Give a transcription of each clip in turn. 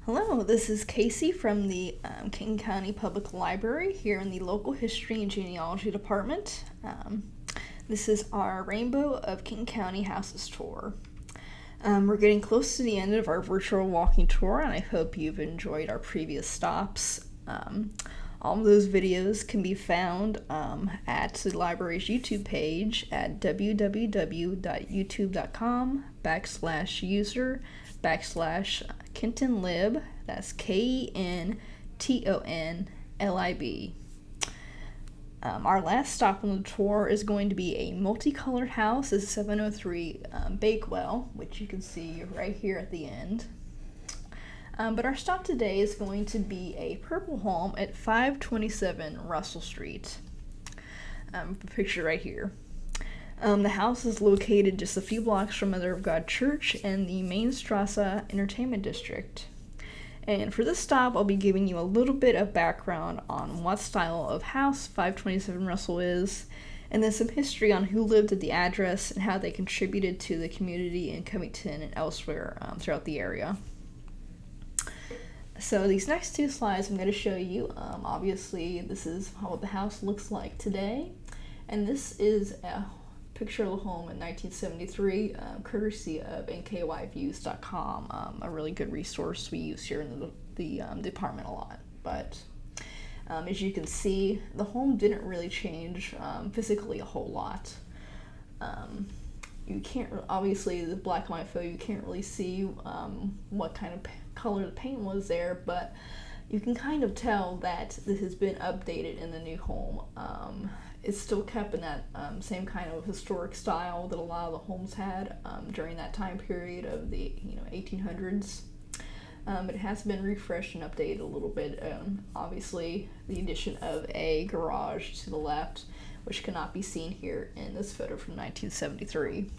Hello, this is Casey from the Kenton County Public Library here in the Local History and Genealogy Department. This is our Rainbow of Kenton County Houses tour. We're getting close to the end of our virtual walking tour, and I hope you've enjoyed our previous stops. All of those videos can be found at the library's YouTube page at www.youtube.com/user/KentonLib. That's KentonLib. Our last stop on the tour is going to be a multicolored house. This is 703 Bakewell, which you can see right here at the end. But our stop today is going to be a purple home at 527 Russell Street. Picture right here. The house is located just a few blocks from Mother of God Church and the Main Strasse Entertainment District. And for this stop, I'll be giving you a little bit of background on what style of house 527 Russell is, and then some history on who lived at the address and how they contributed to the community in Covington and elsewhere throughout the area. So these next two slides I'm going to show you, obviously this is what the house looks like today, and this is a picture of the home in 1973, courtesy of nkyviews.com, a really good resource we use here in the department a lot. But as you can see, the home didn't really change physically a whole lot. You can't, obviously the black and white photo, you can't really see what kind of color the paint was there, but you can kind of tell that this has been updated in the new home. It's still kept in that same kind of historic style that a lot of the homes had during that time period of the 1800s. It has been refreshed and updated a little bit. Obviously, the addition of a garage to the left, which cannot be seen here in this photo from 1973.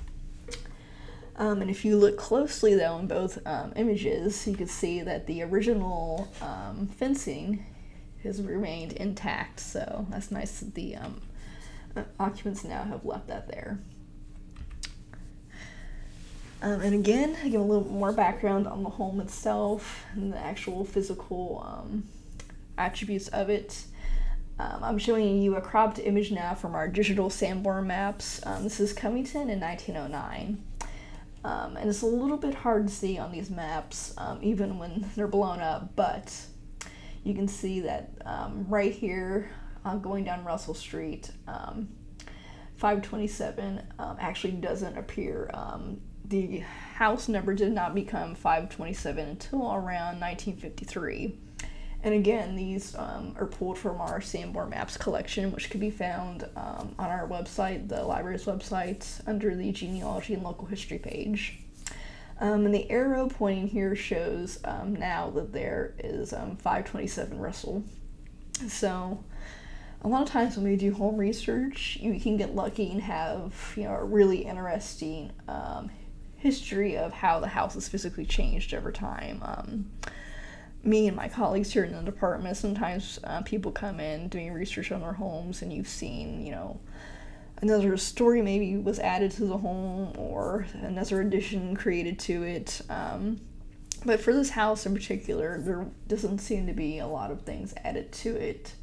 And if you look closely though in both images, you can see that the original fencing has remained intact, so that's nice that the occupants now have left that there. And again, I give a little more background on the home itself and the actual physical attributes of it. I'm showing you a cropped image now from our digital Sanborn maps. This is Covington in 1909. And it's a little bit hard to see on these maps, even when they're blown up, but you can see that right here, going down Russell Street, 527 actually doesn't appear. The house number did not become 527 until around 1953. And again, these are pulled from our Sanborn Maps collection, which can be found on our website, the library's website, under the Genealogy and Local History page. And the arrow pointing here shows now that there is 527 Russell. So a lot of times when we do home research, you can get lucky and have a really interesting history of how the house has physically changed over time. Me and my colleagues here in the department, sometimes people come in doing research on their homes and you've seen, another story maybe was added to the home or another addition created to it. But for this house in particular, there doesn't seem to be a lot of things added to it,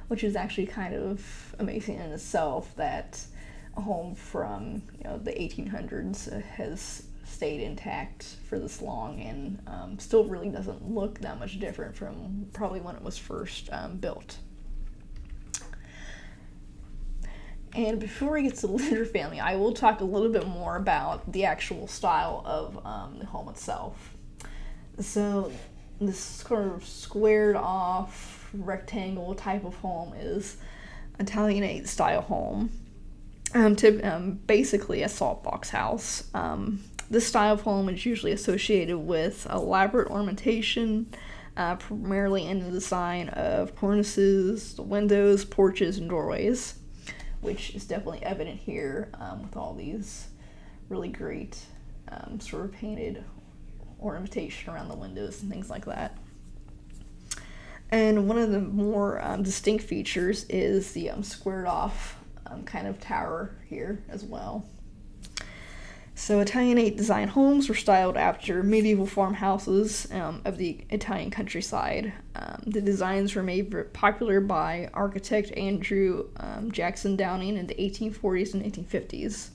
which is actually kind of amazing in itself that a home from the 1800s has stayed intact for this long and still really doesn't look that much different from probably when it was first built. And before we get to the Linder family, I will talk a little bit more about the actual style of the home itself. So this sort of squared off rectangle type of home is Italianate style home, basically a salt box house. This style of home is usually associated with elaborate ornamentation, primarily in the design of cornices, windows, porches, and doorways, which is definitely evident here with all these really great sort of painted ornamentation around the windows and things like that. And one of the more distinct features is the squared off kind of tower here as well. So Italianate design homes were styled after medieval farmhouses of the Italian countryside. The designs were made popular by architect Andrew Jackson Downing in the 1840s and 1850s.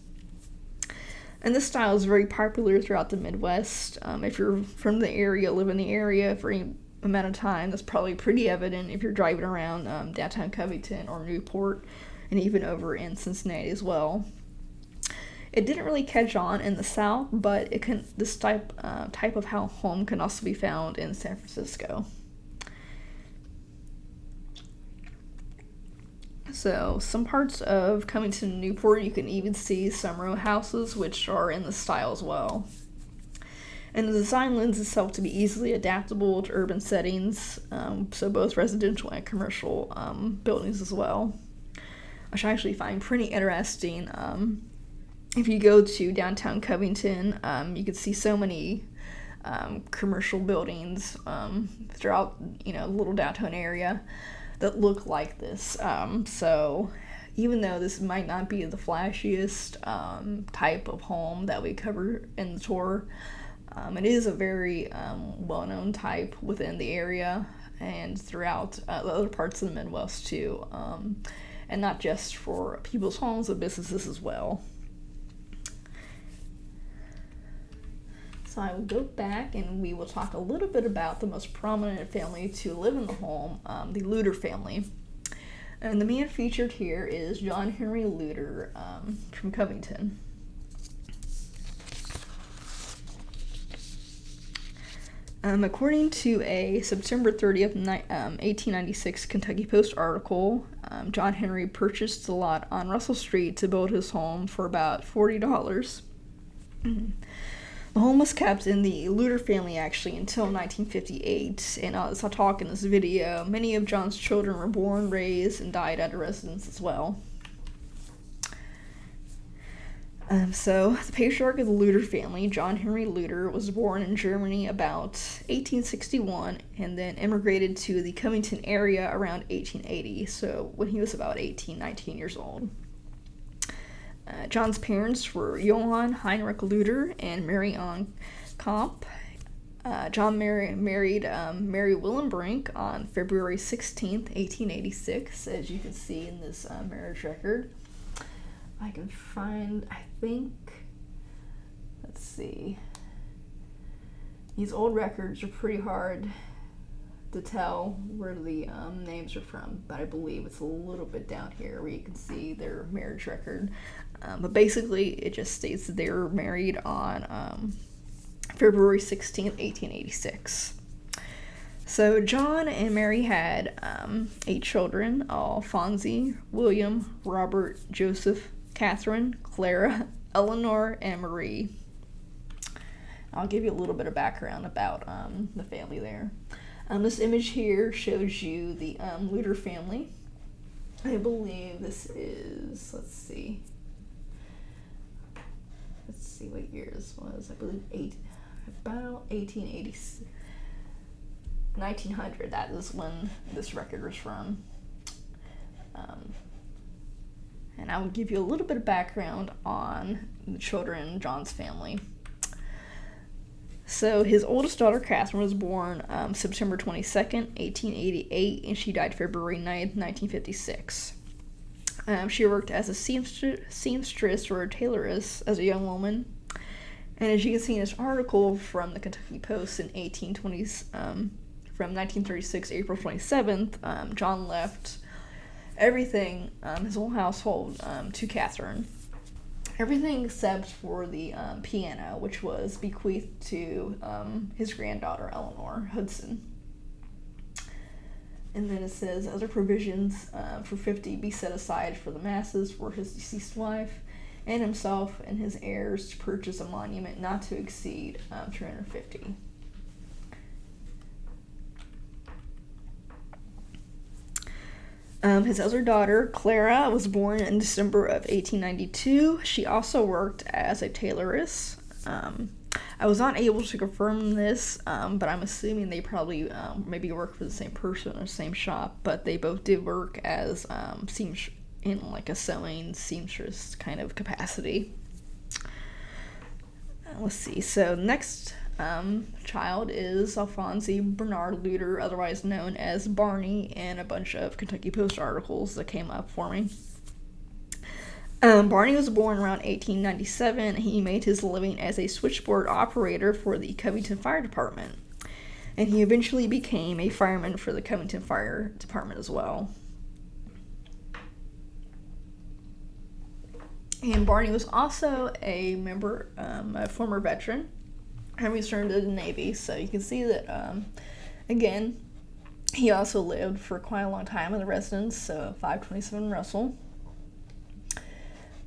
And this style is very popular throughout the Midwest. If you're from the area, live in the area for any amount of time, that's probably pretty evident if you're driving around downtown Covington or Newport, and even over in Cincinnati as well. It didn't really catch on in the South, but this type of home can also be found in San Francisco. So some parts of Covington and Newport, you can even see some row houses, which are in the style as well. And the design lends itself to be easily adaptable to urban settings, so both residential and commercial buildings as well, which I actually find pretty interesting. If you go to downtown Covington, you can see so many commercial buildings throughout, the little downtown area that look like this. So even though this might not be the flashiest type of home that we cover in the tour, it is a very well-known type within the area and throughout the other parts of the Midwest too, and not just for people's homes but businesses as well. So I will go back and we will talk a little bit about the most prominent family to live in the home, the Luter family. And the man featured here is John Henry Luter from Covington. According to a September 30th, 1896 Kentucky Post article, John Henry purchased the lot on Russell Street to build his home for about $40. The home was kept in the Luter family actually until 1958, and as I'll talk in this video, many of John's children were born, raised, and died at a residence as well. So, the patriarch of the Luter family, John Henry Luter, was born in Germany about 1861 and then immigrated to the Covington area around 1880, so when he was about 19 years old. John's parents were Johann Heinrich Luter and Mary Ann Komp. John married Mary Willenbrink on February 16th, 1886, as you can see in this marriage record. I can find, let's see. These old records are pretty hard to tell where the names are from, but I believe it's a little bit down here where you can see their marriage record. But basically, it just states that they were married on February 16th, 1886. So John and Mary had 8 children, Alphonse, William, Robert, Joseph, Catherine, Clara, Eleanor, and Marie. I'll give you a little bit of background about the family there. This image here shows you the Luter family. I believe this is, let's see what year this was. I believe about 1880, 1900. That is when this record was from. And I will give you a little bit of background on the children in John's family. So his oldest daughter, Catherine, was born September 22nd, 1888, and she died February 9th, 1956. She worked as a seamstress or a tailoress as a young woman. And as you can see in this article from the Kentucky Post in 1820s, from 1936, April 27th, John left everything, his whole household, to Catherine. Everything except for the piano, which was bequeathed to his granddaughter, Eleanor Hudson. And then it says, other provisions for 50 be set aside for the masses for his deceased wife and himself and his heirs to purchase a monument not to exceed $350. His other daughter, Clara, was born in December of 1892. She also worked as a tailoress. I was not able to confirm this, but I'm assuming they probably maybe worked for the same person or the same shop, but they both did work as in like a sewing seamstress kind of capacity. Let's see. So next child is Alphonse Bernard Luter, otherwise known as Barney, in a bunch of Kentucky Post articles that came up for me. Barney was born around 1897. He made his living as a switchboard operator for the Covington Fire Department, and he eventually became a fireman for the Covington Fire Department as well. And Barney was also a former veteran, having served in the Navy. So you can see that, again, he also lived for quite a long time in the residence, so 527 Russell.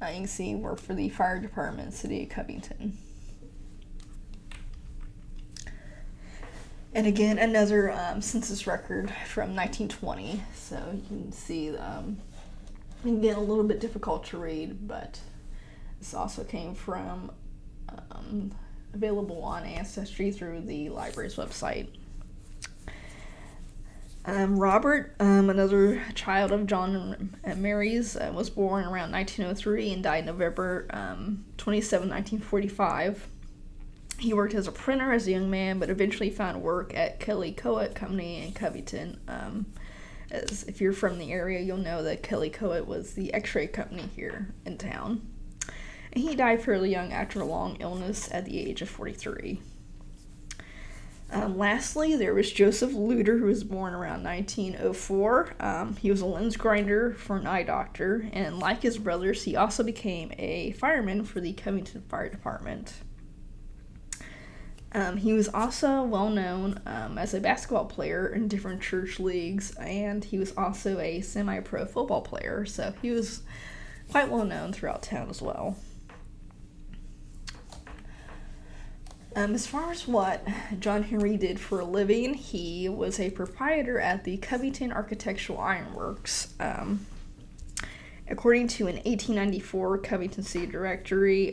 You can see he worked for the fire department, City of Covington. And again, another census record from 1920. So you can see, again, a little bit difficult to read, but this also came from available on Ancestry through the library's website. Robert, another child of John and Mary's, was born around 1903 and died November 27, 1945. He worked as a printer as a young man, but eventually found work at Kelly Coet Company in Covington. As if you're from the area, you'll know that Kelly Coet was the x-ray company here in town. And he died fairly young after a long illness at the age of 43. Lastly, there was Joseph Luter, who was born around 1904. He was a lens grinder for an eye doctor, and like his brothers, he also became a fireman for the Covington Fire Department. He was also well known as a basketball player in different church leagues, and he was also a semi-pro football player, so he was quite well known throughout town as well. As far as what John Henry did for a living, he was a proprietor at the Covington Architectural Ironworks. According to an 1894 Covington City Directory,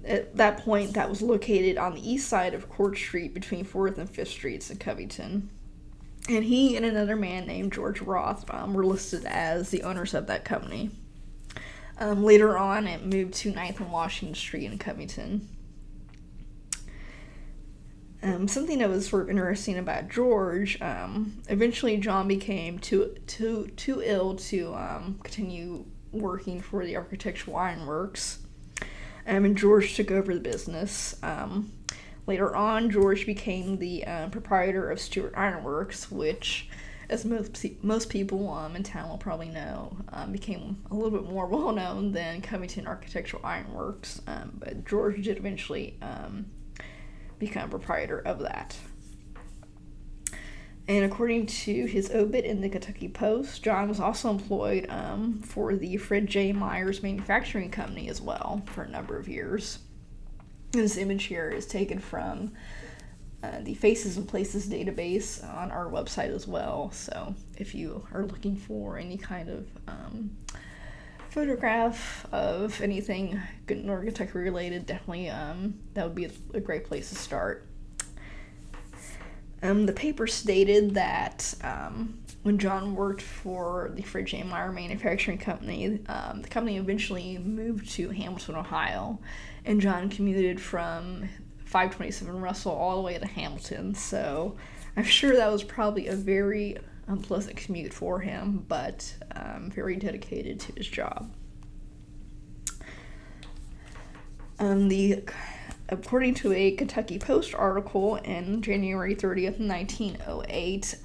at that point, that was located on the east side of Court Street between 4th and 5th Streets in Covington. And he and another man named George Roth were listed as the owners of that company. Later on, it moved to 9th and Washington Street in Covington. Something that was sort of interesting about George, eventually John became too ill to continue working for the Architectural Ironworks, and George took over the business. Later on, George became the proprietor of Stewart Ironworks, which, as most people in town will probably know, became a little bit more well-known than Covington Architectural Ironworks, but George did eventually become proprietor of that. And according to his obit in the Kentucky Post, John was also employed for the Fred J. Myers Manufacturing Company as well for a number of years. And this image here is taken from the Faces and Places database on our website as well. So if you are looking for any kind of photograph of anything Northern Kentucky related, definitely that would be a great place to start. The paper stated that when John worked for the Fred J. Meyer Manufacturing Company, the company eventually moved to Hamilton, Ohio, and John commuted from 527 Russell all the way to Hamilton, so I'm sure that was probably a very unpleasant commute for him, but very dedicated to his job. According to a Kentucky Post article in January 30th, 1908,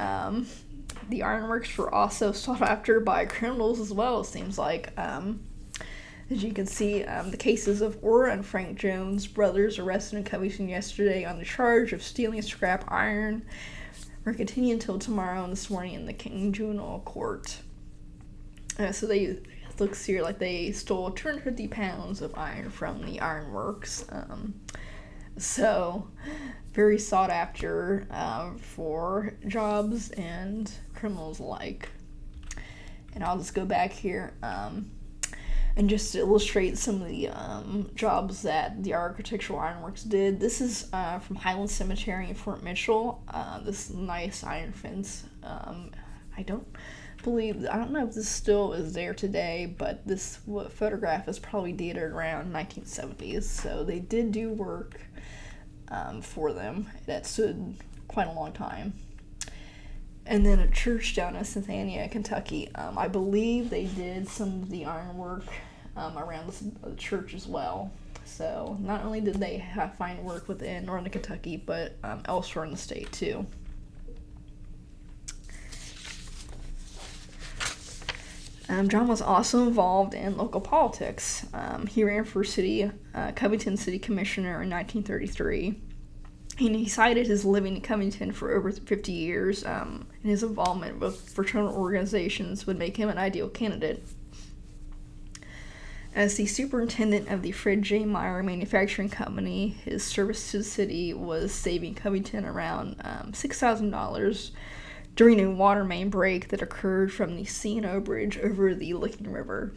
the ironworks were also sought after by criminals as well, it seems like. As you can see, the cases of Ora and Frank Jones, brothers arrested in Covington yesterday on the charge of stealing scrap iron, are continuing until tomorrow and this morning in the King Juvenile Court. So it looks here like they stole 250 pounds of iron from the ironworks. So very sought after for jobs and criminals alike. And I'll just go back here and just to illustrate some of the jobs that the Architectural Ironworks did. This is from Highland Cemetery in Fort Mitchell. This nice iron fence. I don't believe, I don't know if this still is there today, but this photograph is probably dated around 1970s. So they did do work for them that stood quite a long time. And then a church down in Cynthiana, Kentucky. I believe they did some of the ironwork around the church as well. So not only did they have fine work within northern Kentucky, but elsewhere in the state too. John was also involved in local politics. He ran for Covington City Commissioner in 1933. And he cited his living in Covington for over 50 years, and his involvement with fraternal organizations would make him an ideal candidate. As the superintendent of the Fred J. Meyer Manufacturing Company, his service to the city was saving Covington around $6,000 during a water main break that occurred from the C&O Bridge over the Licking River.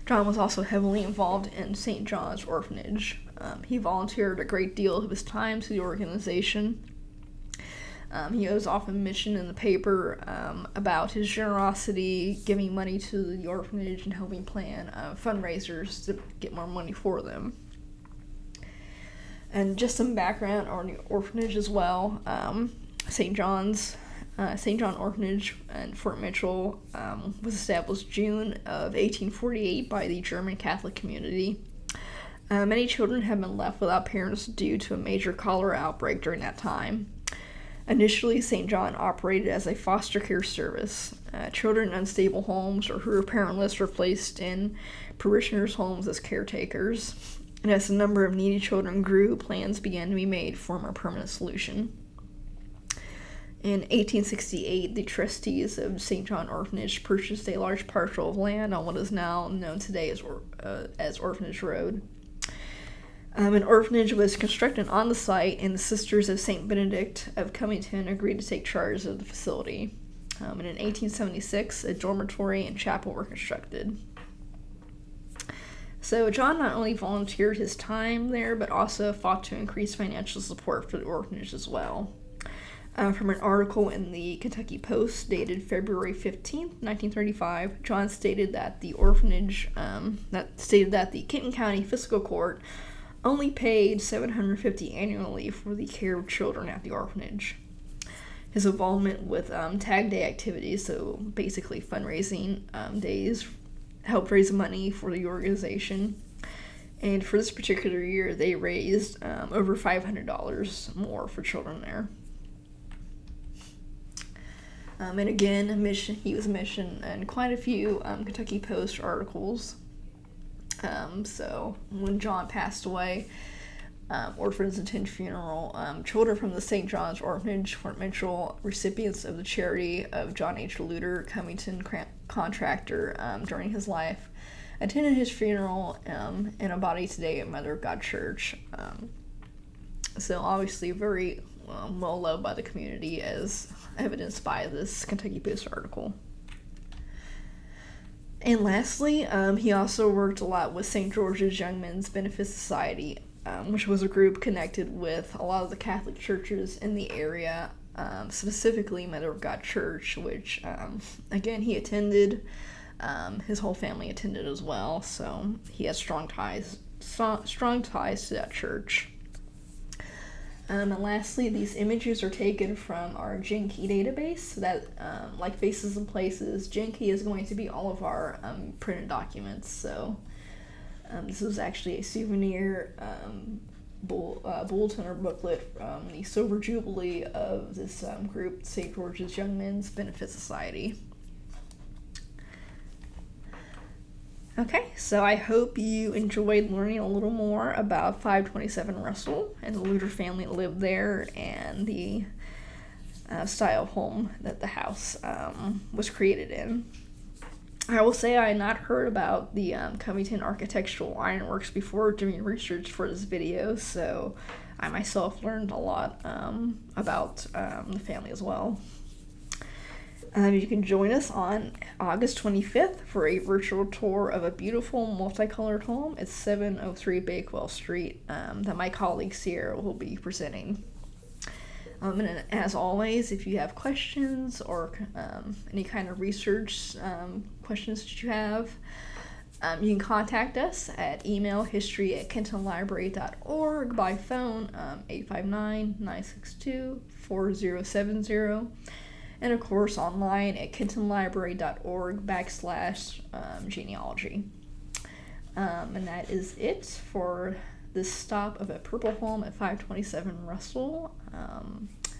John was also heavily involved in St. John's Orphanage. He volunteered a great deal of his time to the organization. He was often mentioned in the paper about his generosity, giving money to the orphanage and helping plan fundraisers to get more money for them. And just some background on the orphanage as well. St. John Orphanage in Fort Mitchell was established June of 1848 by the German Catholic community. Many children have been left without parents due to a major cholera outbreak during that time. Initially, St. John operated as a foster care service. Children in unstable homes or who were parentless were placed in parishioners' homes as caretakers. And as the number of needy children grew, plans began to be made for a more permanent solution. In 1868, the trustees of St. John Orphanage purchased a large parcel of land on what is now known today as Orphanage Road. An orphanage was constructed on the site, and the Sisters of St. Benedict of Covington agreed to take charge of the facility. And in 1876, a dormitory and chapel were constructed. So John not only volunteered his time there, but also fought to increase financial support for the orphanage as well. From an article in the Kentucky Post dated February 15th, 1935, John stated that the Kenton County Fiscal Court only paid $750 annually for the care of children at the orphanage. His involvement with tag day activities, so basically fundraising days, helped raise money for the organization. And for this particular year, they raised over $500 more for children there. And again, he was mentioned in quite a few Kentucky Post articles. So when John passed away, orphans attend funeral. Children from the St. John's Orphanage, Fort Mitchell, recipients of the charity of John H. Luter, Covington contractor during his life, attended his funeral in a body today at Mother of God Church. So obviously very well loved by the community, as evidenced by this Kentucky Post article. And lastly, he also worked a lot with St. George's Young Men's Benefit Society, which was a group connected with a lot of the Catholic churches in the area, specifically Mother of God Church, which, again, he attended. His whole family attended as well, so he has strong ties to that church. And lastly, these images are taken from our Genkey database. So that, like Faces and Places, Genkey is going to be all of our printed documents. So this is actually a souvenir bulletin or booklet from the Silver Jubilee of this group, St. George's Young Men's Benefit Society. Okay, so I hope you enjoyed learning a little more about 527 Russell and the Luter family that lived there, and the style of home that the house was created in. I will say I had not heard about the Covington Architectural Ironworks before doing research for this video, so I myself learned a lot about the family as well. You can join us on August 25th for a virtual tour of a beautiful multicolored home at 703 Bakewell Street that my colleague Sierra will be presenting. And as always, if you have questions or any kind of research questions that you have, you can contact us at email history@kentonlibrary.org, by phone 859-962-4070, and of course online at kentonlibrary.org/genealogy. And that is it for this stop of a purple home at 527 Russell.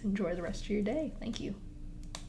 Enjoy the rest of your day. Thank you.